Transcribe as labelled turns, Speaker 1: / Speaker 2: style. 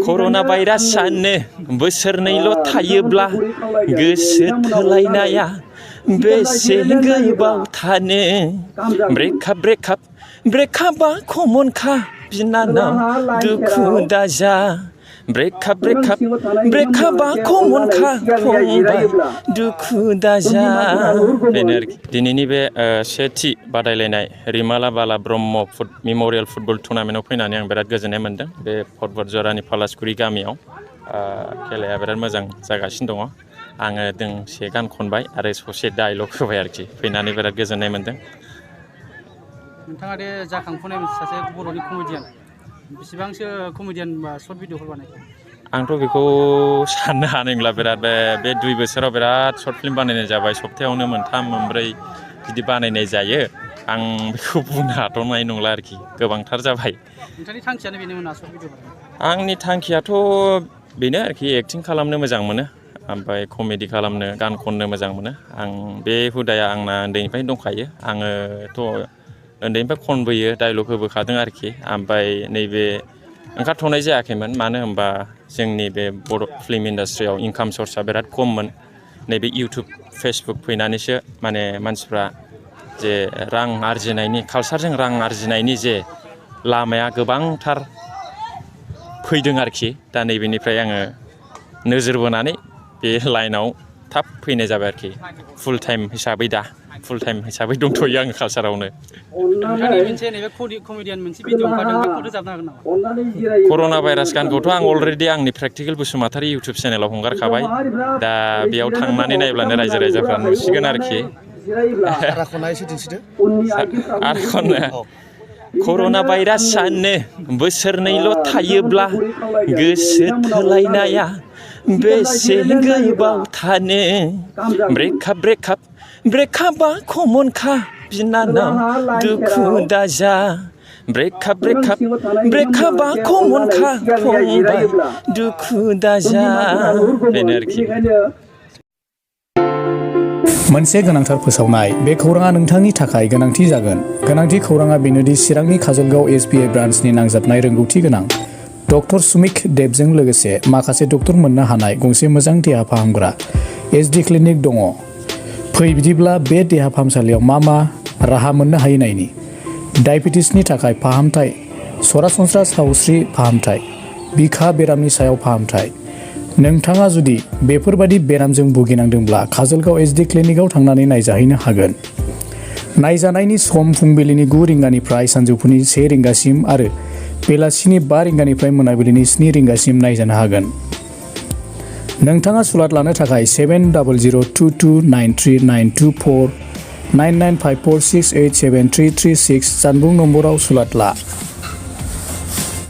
Speaker 1: कर'ना भाइरासानो बोसोरनैल' थायोब्ला गोसो थोलायनाया बेसे गोबाव थानो ब्रेकआपआ कमनखा बिनानाव दुखु दाजा ब्रेकआपआ कमनखा फंबाय दुखु दाजा बेनो आरोखि दिनैनि बे सेथि बादायलायनाय रिमाला बाला ब्रह्म मेम'रियेल फुटबल टुर्नामेन्टआव फैनानै आं बिराद गोजोननाय मोन्दों बे पर्बतजरानि पलासगुरि गामियाव खेलाया बिराद मोजां जागासिनो दङ आङो दोंसे गान खनबाय आरो ससे डायलग होबाय आरोखि फैनानै बिराद गोजोननाय मोन्दों
Speaker 2: नोंथाङा दे जाखांफुनाय सासे बर'नि कमेडियान बेसेबांसो कमेडियान बा सर्ट भिडिअफोर बानायखो
Speaker 1: आंथ' बेखौ साननो हानाय नंला बिराद बे 2 बोसोराव बिराद सर्ट फिल्म बानायनाय जाबाय सप्तायावनो 3-4 बिदि बानायनाय जायो आं बेखौ बुंनो हाथ'नाय नंला आरोखि गोबांथार जाबाय
Speaker 2: नोंथांनि थांखियानो बेनोमोन ना सर्ट भिडिअ
Speaker 1: आंनि थांखियाथ' बेनो आरोखि एक्टिं खालामनो मोजां मोनो ओमफ्राय कमेडि खालामनो गान खननो मोजां मोनो आं बे हुदाया आंना उन्दैनिफ्रायनो दंखायो आङोथ' उन्दैनिफ्राय खनबोयो डायलग होबोखादों आरोखि ओमफ्राय नैबे ओंखारथ'नाय जायाखैमोन मानो होनबा जोंनि बे बर' फिल्म इन्डास्ट्रियाव इनकाम सर्सआ बिराद खममोन नैबे इउटुब फेसबुक फैनानैसो माने मानसिफ्रा जे रां आरजिनायनि कालसारजों रां आरजिनायनि जे लामाया गोबांथार फैदों आरोखि दा नैबेनिफ्राय आङो नोजोर बोनानै बे लाइनाव थाब फैनाय जाबाय आरोखि फुल टाइम हिसाबै दंथ'यो आङो कालसारावनो कर'ना भाइरास गानखौथ' आं अलरेडि आंनि प्रेक्टिकेल बसुमतारी इउटुब चेनेलाव हंगारखाबाय दा बेयाव थांनानै नायब्लानो रायजो राजाफ्रा नुसिगोन आरोखि कर'ना भाइरासानो बोसोरनैल' थायोब्ला गोसो थोलायनाया बेसे गोबाव थानो ब्रेकआपआ कमनखा बिनानाव दुखु दाजा ब्रेकआपआ कमनखा फंबाय दुखु दाजा बेनो आरोखि
Speaker 3: मोनसे गोनांथार फोसावनाय बे खौराङा नोंथांनि थाखाय गोनांथि जागोन गोनांथि खौराङा बेनोदि चिरांनि काजलगाव SBI ब्रान्चनि नांजाबनाय रोंगौथि गोनां डक्टर सुमिक देबजों लोगोसे माखासे डक्टर मोननो हानाय गंसे मोजां देहा फाहामग्रा SD क्लिनिक दङ फै बिदिब्ला बे देहा फाहामसालियाव मा राहा मोननो हायो नायनि डायबेटिसनि थाखाय फाहामथाय सरासनस्रा सावस्रि फाहामथाय बिखा बेरामनि सायाव फाहामथाय नोंथाङा जुदि बेफोरबादि बेरामजों भुगिनांदोंब्ला काजलगाव SD क्लिनिकआव थांनानै नायजाहैनो हागोन नायजानायनि सम फुंबिलिनि 9 रिंगानिफ्राय सानजौफुनि 1 रिंगासिम आरो बेलासिनि 5 रिंगानिफ्राय मोनाबिलिनि 7 रिंगासिम नायजानो हागोन नोंथाङा सुलाद लानो थाखाय 7002293924 9954687336 जानबुं नम्बराव सुलाद ला